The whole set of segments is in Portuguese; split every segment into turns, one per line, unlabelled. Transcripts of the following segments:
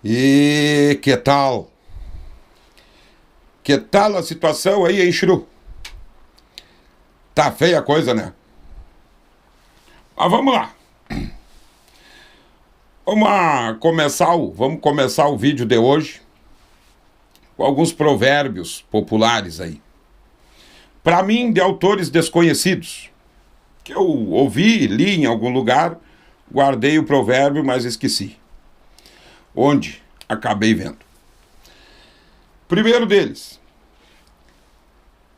E que tal? Que tal a situação aí, hein, Chiru? Tá feia a coisa, né? Mas vamos lá. Vamos começar o vídeo de hoje com alguns provérbios populares aí. Para mim, de autores desconhecidos, que eu ouvi, li em algum lugar, guardei o provérbio, mas esqueci. Onde acabei vendo. Primeiro deles,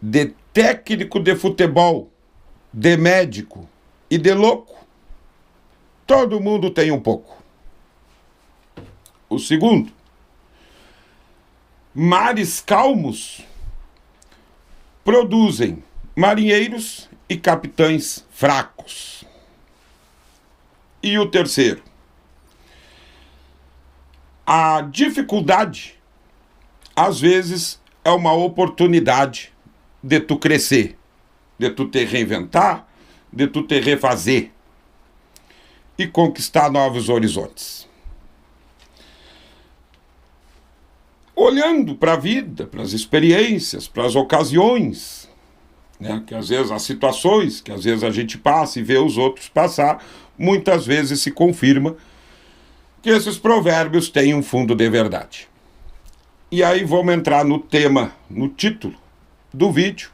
de técnico de futebol, de médico e de louco, todo mundo tem um pouco. O segundo, mares calmos produzem marinheiros e capitães fracos. E o terceiro, a dificuldade, às vezes, é uma oportunidade de tu crescer, de tu te reinventar, de tu te refazer e conquistar novos horizontes. Olhando para a vida, para as experiências, para as ocasiões, né, que às vezes as situações, que às vezes a gente passa e vê os outros passar, muitas vezes se confirma que esses provérbios têm um fundo de verdade. E aí vamos entrar no tema, no título do vídeo,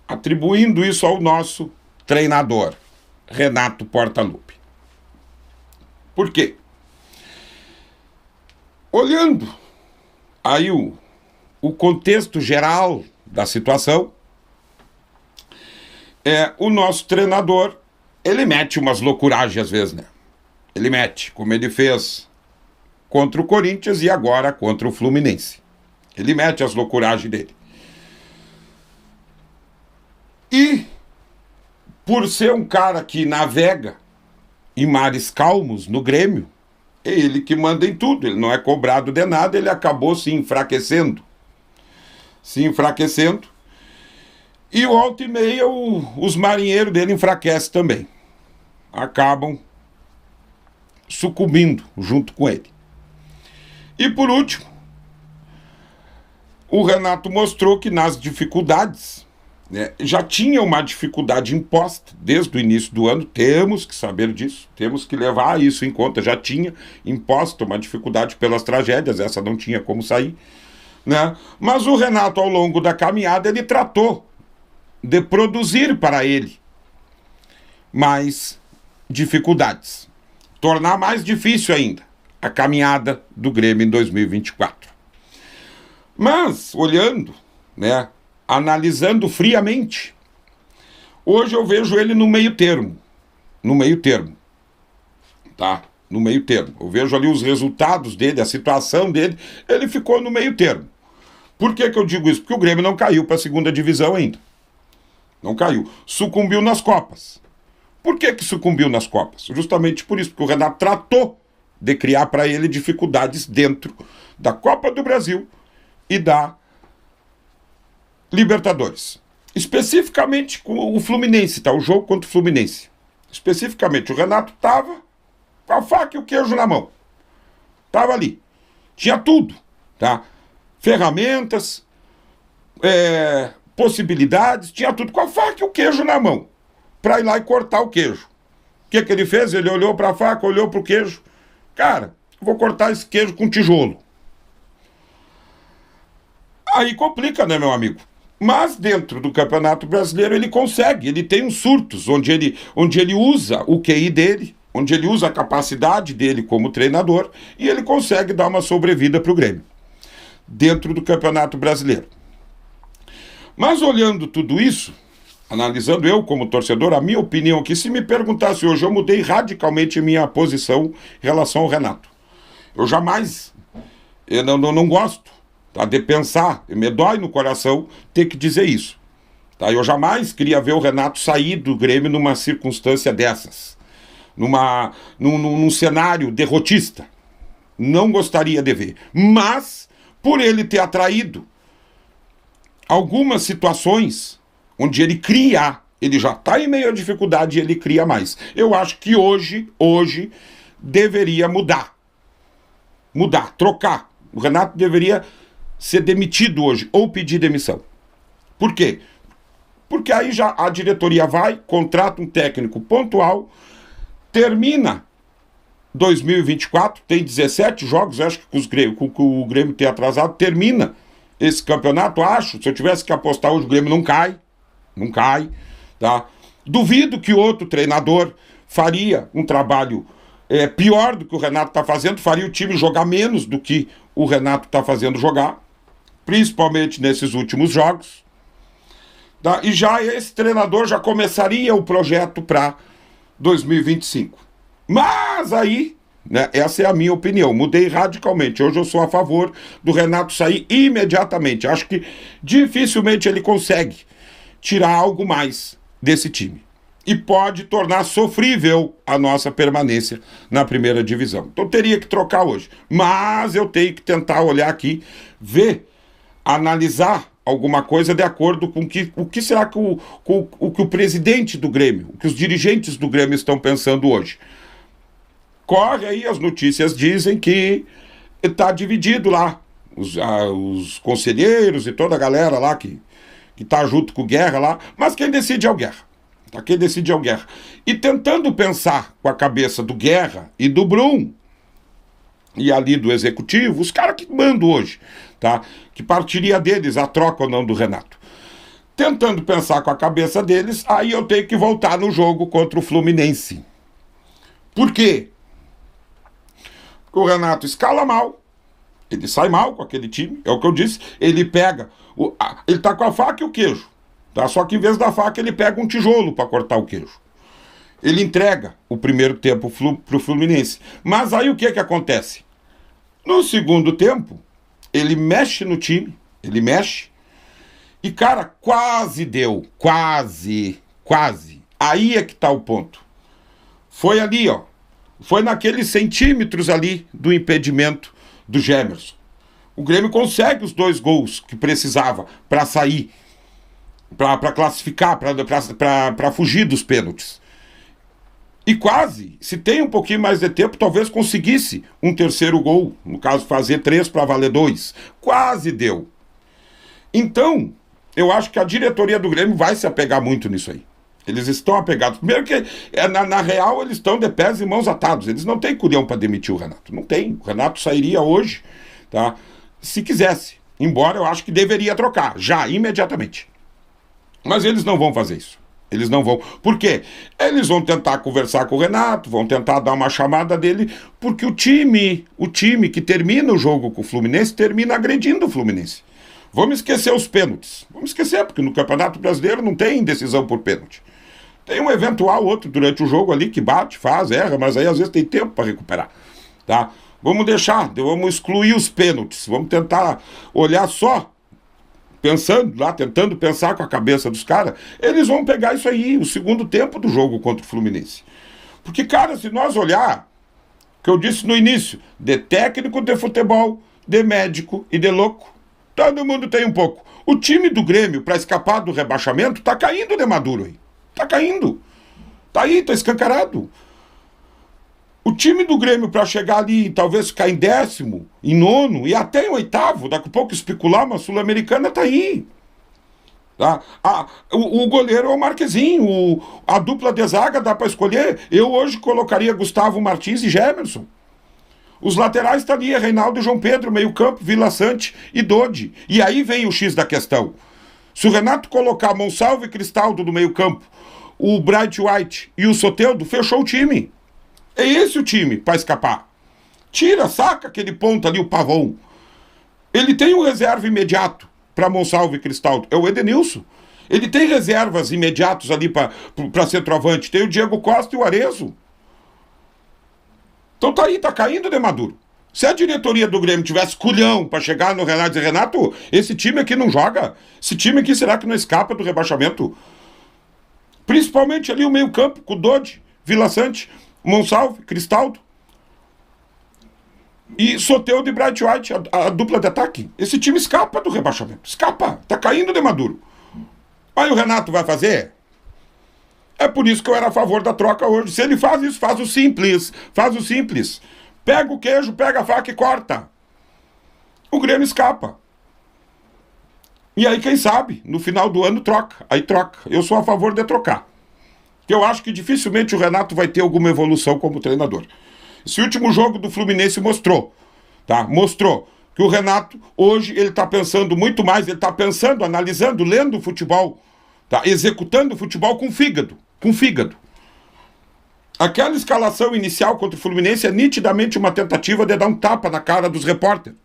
atribuindo isso ao nosso treinador, Renato Portaluppi. Por quê? Olhando aí o contexto geral da situação, o nosso treinador, ele mete umas loucuragens às vezes, né? Ele mete, como ele fez contra o Corinthians e agora contra o Fluminense. Ele mete as loucuragens dele. E, por ser um cara que navega em mares calmos no Grêmio, é ele que manda em tudo, ele não é cobrado de nada, ele acabou se enfraquecendo. E volta e meia os marinheiros dele enfraquecem também. Acabam sucumbindo junto com ele. E por último, o Renato mostrou que nas dificuldades, né, já tinha uma dificuldade imposta desde o início do ano, temos que saber disso, temos que levar isso em conta, já tinha imposta uma dificuldade pelas tragédias, essa não tinha como sair, né? Mas o Renato, ao longo da caminhada, ele tratou de produzir para ele mais dificuldades, tornar mais difícil ainda a caminhada do Grêmio em 2024. Mas, olhando, né, analisando friamente, hoje eu vejo ele no meio termo, tá? No meio termo. Eu vejo ali os resultados dele, a situação dele, ele ficou no meio termo. Por que eu digo isso? Porque o Grêmio não caiu para a segunda divisão ainda. Não caiu. Sucumbiu nas Copas. Por que sucumbiu nas Copas? Justamente por isso, porque o Renato tratou de criar para ele dificuldades dentro da Copa do Brasil e da Libertadores. Especificamente com o Fluminense, tá? O jogo contra o Fluminense. Especificamente, o Renato estava com a faca e o queijo na mão. Estava ali. Tinha tudo, tá? Ferramentas, possibilidades, tinha tudo com a faca e o queijo na mão, para ir lá e cortar o queijo. O que ele fez? Ele olhou para a faca, olhou para o queijo. Cara, vou cortar esse queijo com tijolo. Aí complica, né, meu amigo? Mas dentro do Campeonato Brasileiro ele consegue, ele tem uns surtos, onde ele usa o QI dele, onde ele usa a capacidade dele como treinador, e ele consegue dar uma sobrevida para o Grêmio, dentro do Campeonato Brasileiro. Mas olhando tudo isso, analisando eu como torcedor, a minha opinião aqui, se me perguntasse hoje, eu mudei radicalmente a minha posição em relação ao Renato. Eu jamais, eu não gosto, tá, de pensar, me dói no coração ter que dizer isso. Tá? Eu jamais queria ver o Renato sair do Grêmio numa circunstância dessas, num cenário derrotista. Não gostaria de ver. Mas, por ele ter atraído algumas situações onde ele cria Ele já está em meio à dificuldade e ele cria mais. Eu acho que hoje deveria mudar. Mudar, trocar. O Renato deveria ser demitido hoje ou pedir demissão. Por quê? Porque aí já a diretoria vai, contrata um técnico pontual, termina 2024, tem 17 jogos, acho que o Grêmio tem atrasado, termina esse campeonato, acho. Se eu tivesse que apostar hoje, o Grêmio não cai, tá? Duvido que outro treinador faria um trabalho pior do que o Renato está fazendo, faria o time jogar menos do que o Renato está fazendo jogar, principalmente nesses últimos jogos. Tá? E já esse treinador já começaria o projeto para 2025. Mas aí, né, essa é a minha opinião, mudei radicalmente. Hoje eu sou a favor do Renato sair imediatamente. Acho que dificilmente ele consegue tirar algo mais desse time. E pode tornar sofrível a nossa permanência na primeira divisão. Então teria que trocar hoje. Mas eu tenho que tentar olhar aqui, ver, analisar alguma coisa de acordo com o que será que o presidente do Grêmio, o que os dirigentes do Grêmio estão pensando hoje. Corre aí, as notícias dizem que está dividido lá. Os conselheiros e toda a galera lá que está junto com o Guerra lá, mas quem decide é o Guerra. Tá? Quem decide é o Guerra. E tentando pensar com a cabeça do Guerra e do Brum, e ali do executivo, os caras que mandam hoje, tá? Que partiria deles a troca ou não do Renato. Tentando pensar com a cabeça deles, aí eu tenho que voltar no jogo contra o Fluminense. Por quê? Porque o Renato escala mal, ele sai mal com aquele time, é o que eu disse, ele pega, ele tá com a faca e o queijo, tá? Só que em vez da faca ele pega um tijolo para cortar o queijo. Ele entrega o primeiro tempo pro Fluminense. Mas aí o que acontece? No segundo tempo, ele mexe no time, ele mexe, e cara, quase deu, quase. Aí é que tá o ponto. Foi ali, ó, foi naqueles centímetros ali do impedimento do Gemerson. O Grêmio consegue os 2 gols que precisava para sair, para classificar, para fugir dos pênaltis. E quase, se tem um pouquinho mais de tempo, talvez conseguisse um terceiro gol, no caso fazer 3 para valer 2. Quase deu. Então, eu acho que a diretoria do Grêmio vai se apegar muito nisso aí. Eles estão apegados. Primeiro que, na real, eles estão de pés e mãos atados. Eles não têm culhão para demitir o Renato. Não tem. O Renato sairia hoje, tá? Se quisesse. Embora eu acho que deveria trocar, já, imediatamente. Mas eles não vão fazer isso. Eles não vão. Por quê? Eles vão tentar conversar com o Renato, vão tentar dar uma chamada dele, porque o time que termina o jogo com o Fluminense, termina agredindo o Fluminense. Vamos esquecer os pênaltis. Vamos esquecer, porque no Campeonato Brasileiro não tem decisão por pênalti. Tem um eventual outro durante o jogo ali que bate, faz, erra, mas aí às vezes tem tempo para recuperar. Tá? Vamos excluir os pênaltis. Vamos tentar olhar só, pensando lá, tentando pensar com a cabeça dos caras. Eles vão pegar isso aí, o segundo tempo do jogo contra o Fluminense. Porque, cara, se nós olhar, que eu disse no início, de técnico de futebol, de médico e de louco, todo mundo tem um pouco. O time do Grêmio, para escapar do rebaixamento, tá caindo de maduro aí. Tá caindo. Tá aí, tá escancarado. O time do Grêmio, para chegar ali, talvez ficar em 10º, em 9º e até em 8º, daqui a pouco especular uma Sul-Americana, tá aí. Tá? O goleiro é o Marquezinho, a dupla de zaga dá para escolher. Eu hoje colocaria Gustavo Martins e Gemerson. Os laterais estão ali, Reinaldo e João Pedro, meio campo, Vila Sante e Dodi. E aí vem o X da questão. Se o Renato colocar Monsalvo e Cristaldo no meio campo, o Bright White e o Soteldo, fechou o time. É esse o time para escapar. Tira, saca aquele ponto ali, o Pavão. Ele tem um reserva imediato para Monsalvo e Cristaldo. É o Edenilson. Ele tem reservas imediatos ali para centroavante. Tem o Diego Costa e o Arezzo. Então tá aí, tá caindo de maduro. Se a diretoria do Grêmio tivesse culhão para chegar no Renato e dizer, Renato, esse time aqui não joga. Esse time aqui será que não escapa do rebaixamento? Principalmente ali o meio campo, com o Dodi, Vila Sante, Monsalve, Cristaldo e Soteldo e Bright White, a dupla de ataque. Esse time escapa do rebaixamento. Escapa. Tá caindo de maduro. Aí o Renato vai fazer? É por isso que eu era a favor da troca hoje. Se ele faz isso, faz o simples. Faz o simples. Pega o queijo, pega a faca e corta. O Grêmio escapa. E aí, quem sabe, no final do ano troca. Aí troca. Eu sou a favor de trocar. Eu acho que dificilmente o Renato vai ter alguma evolução como treinador. Esse último jogo do Fluminense mostrou, tá? Mostrou que o Renato, hoje, ele está pensando muito mais, ele está pensando, analisando, lendo o futebol, tá? Executando o futebol com fígado. Com fígado. Aquela escalação inicial contra o Fluminense é nitidamente uma tentativa de dar um tapa na cara dos repórteres.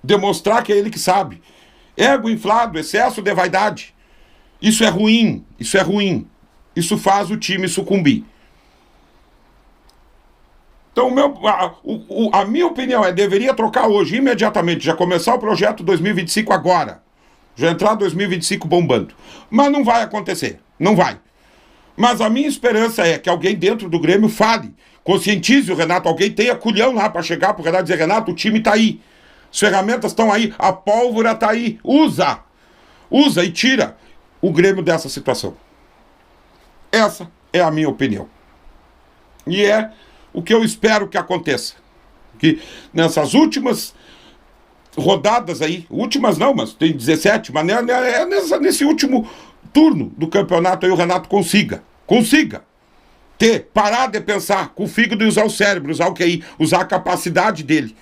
Demonstrar que é ele que sabe. Ego inflado, excesso de vaidade. Isso é ruim, isso é ruim. Isso faz o time sucumbir. Então, a minha opinião é que deveria trocar hoje, imediatamente, já começar o projeto 2025 agora. Já entrar 2025 bombando. Mas não vai acontecer, não vai. Mas a minha esperança é que alguém dentro do Grêmio fale, conscientize o Renato, alguém tenha culhão lá para chegar pro Renato e dizer, Renato, o time tá aí. As ferramentas estão aí, a pólvora tá aí. Usa e tira o Grêmio dessa situação. Essa é a minha opinião. E é o que eu espero que aconteça. Que nessas últimas rodadas aí, últimas não, mas tem 17, mas nesse último turno do campeonato aí o Renato consiga parar de pensar com o fígado e usar o cérebro, usar o QI, usar a capacidade dele.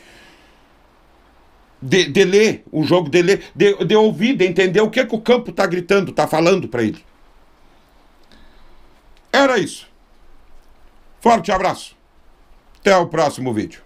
De ler o jogo, de ouvir, de entender o que o campo está gritando, está falando para ele. Era isso. Forte abraço. Até o próximo vídeo.